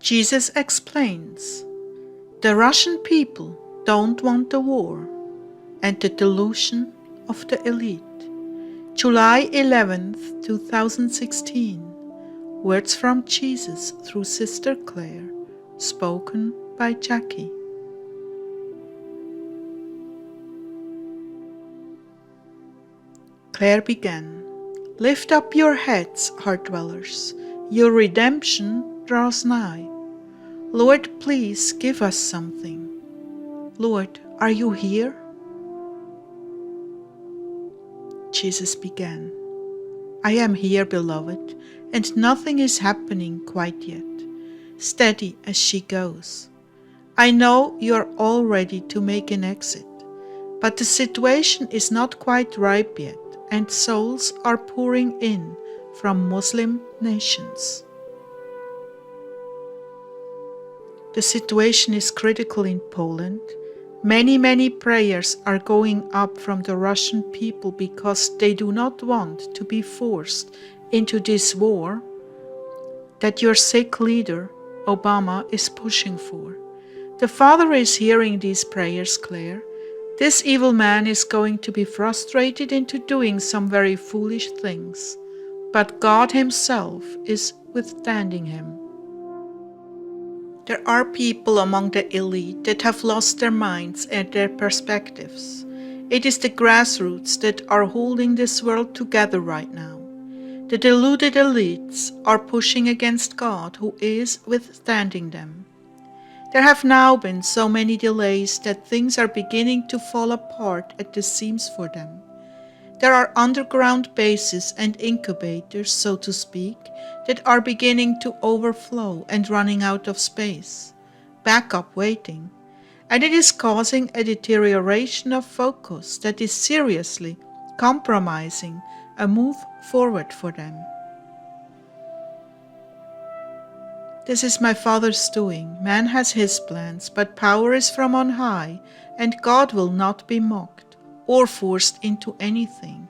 Jesus explains, the Russian people don't want a war, and the delusion of the elite. July 11th, 2016. Words from Jesus through Sister Clare, spoken by Jackie. Clare began, "Lift up your heads, Heartdwellers, your redemption draws nigh. Lord, please give us something. Lord, are you here?" Jesus began, "I am here, beloved, and nothing is happening quite yet. Steady as she goes. I know you are all ready to make an exit, but the situation is not quite ripe yet, and souls are pouring in from Muslim nations. The situation is critical in Poland. Many prayers are going up from the Russian people because they do not want to be forced into this war that your sick leader, Obama, is pushing for. The Father is hearing these prayers, Clare. This evil man is going to be frustrated into doing some very foolish things, but God Himself is withstanding him. There are people among the elite that have lost their minds and their perspectives. It is the grassroots that are holding this world together right now. The deluded elites are pushing against God, who is withstanding them. There have now been so many delays that things are beginning to fall apart at the seams for them. There are underground bases and incubators, so to speak, that are beginning to overflow and running out of space, backup waiting, and it is causing a deterioration of focus that is seriously compromising a move forward for them. This is my Father's doing. Man has his plans, but power is from on high, and God will not be mocked or forced into anything.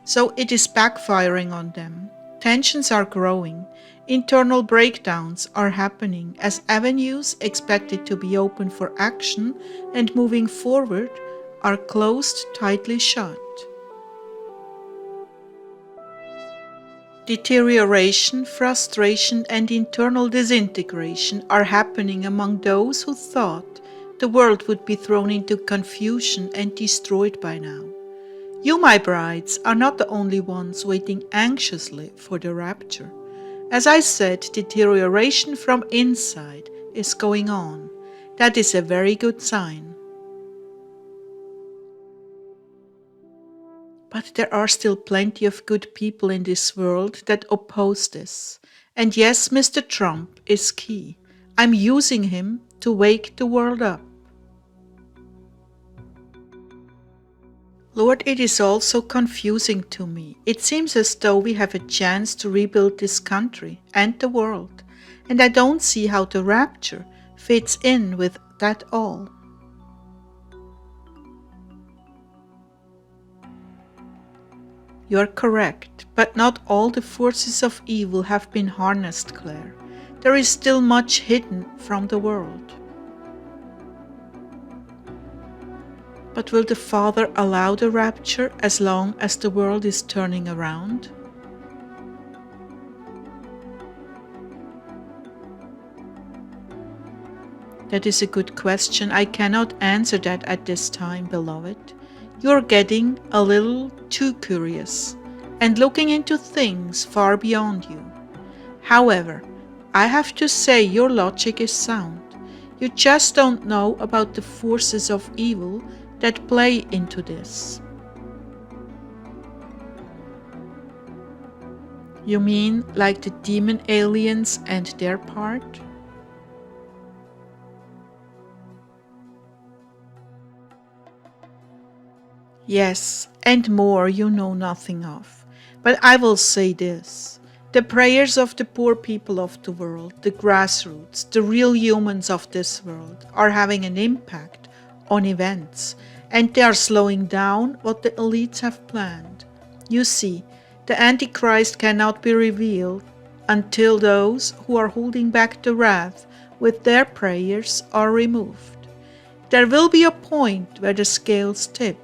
So it is backfiring on them. Tensions are growing. Internal breakdowns are happening as avenues expected to be open for action and moving forward are closed tightly shut. Deterioration, frustration, and internal disintegration are happening among those who thought the world would be thrown into confusion and destroyed by now. You, my brides, are not the only ones waiting anxiously for the rapture. As I said, deterioration from inside is going on. That is a very good sign. But there are still plenty of good people in this world that oppose this. And yes, Mr. Trump is key. I'm using him to wake the world up. Lord, it is all so confusing to me. It seems as though we have a chance to rebuild this country and the world, and I don't see how the rapture fits in with that all. You are correct, but not all the forces of evil have been harnessed, Clare. There is still much hidden from the world. But will the Father allow the rapture as long as the world is turning around? That is a good question. I cannot answer that at this time, beloved. You're getting a little too curious and looking into things far beyond you. However, I have to say your logic is sound. You just don't know about the forces of evil that play into this. You mean like the demon aliens and their part? Yes, and more you know nothing of. But I will say this. The prayers of the poor people of the world, the grassroots, the real humans of this world, are having an impact on events, and they are slowing down what the elites have planned. You see, the Antichrist cannot be revealed until those who are holding back the wrath with their prayers are removed. There will be a point where the scales tip,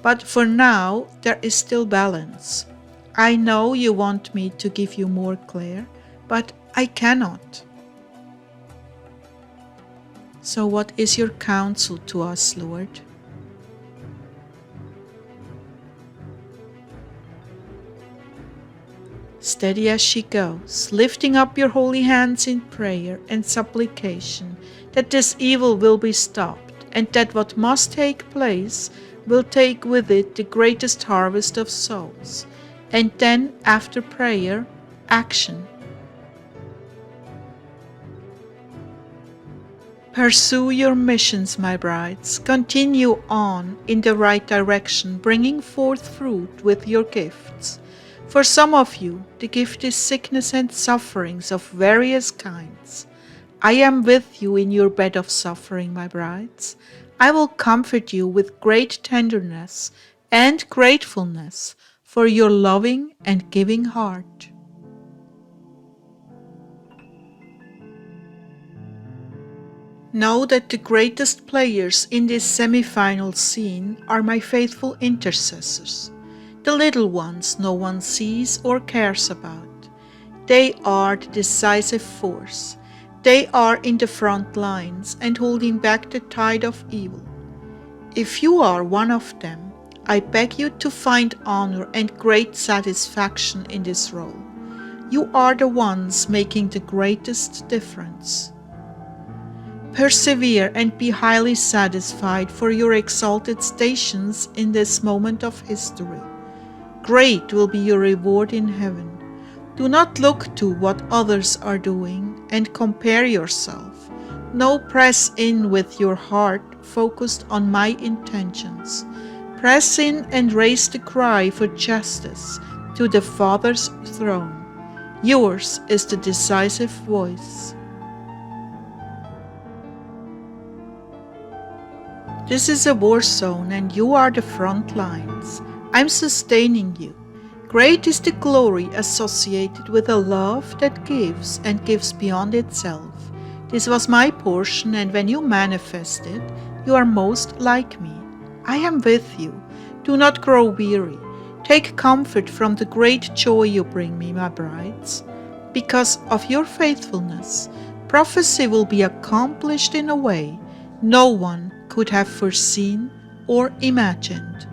but for now there is still balance. I know you want me to give you more, Clare, but I cannot. So what is your counsel to us, Lord? Steady as she goes, lifting up your holy hands in prayer and supplication that this evil will be stopped, and that what must take place will take with it the greatest harvest of souls. And then, after prayer, action. Pursue your missions, my brides. Continue on in the right direction, bringing forth fruit with your gifts. For some of you, the gift is sickness and sufferings of various kinds. I am with you in your bed of suffering, my brides. I will comfort you with great tenderness and gratefulness for your loving and giving heart. Know that the greatest players in this semi-final scene are my faithful intercessors, the little ones no one sees or cares about. They are the decisive force. They are in the front lines and holding back the tide of evil. If you are one of them, I beg you to find honor and great satisfaction in this role. You are the ones making the greatest difference. Persevere and be highly satisfied for your exalted stations in this moment of history. Great will be your reward in heaven. Do not look to what others are doing and compare yourself. No, press in with your heart focused on my intentions. Press in and raise the cry for justice to the Father's throne. Yours is the decisive voice. This is a war zone and you are the front lines. I'm sustaining you. Great is the glory associated with a love that gives and gives beyond itself. This was my portion, and when you manifest it, you are most like me. I am with you. Do not grow weary. Take comfort from the great joy you bring me, my brides. Because of your faithfulness, prophecy will be accomplished in a way no one could have foreseen or imagined.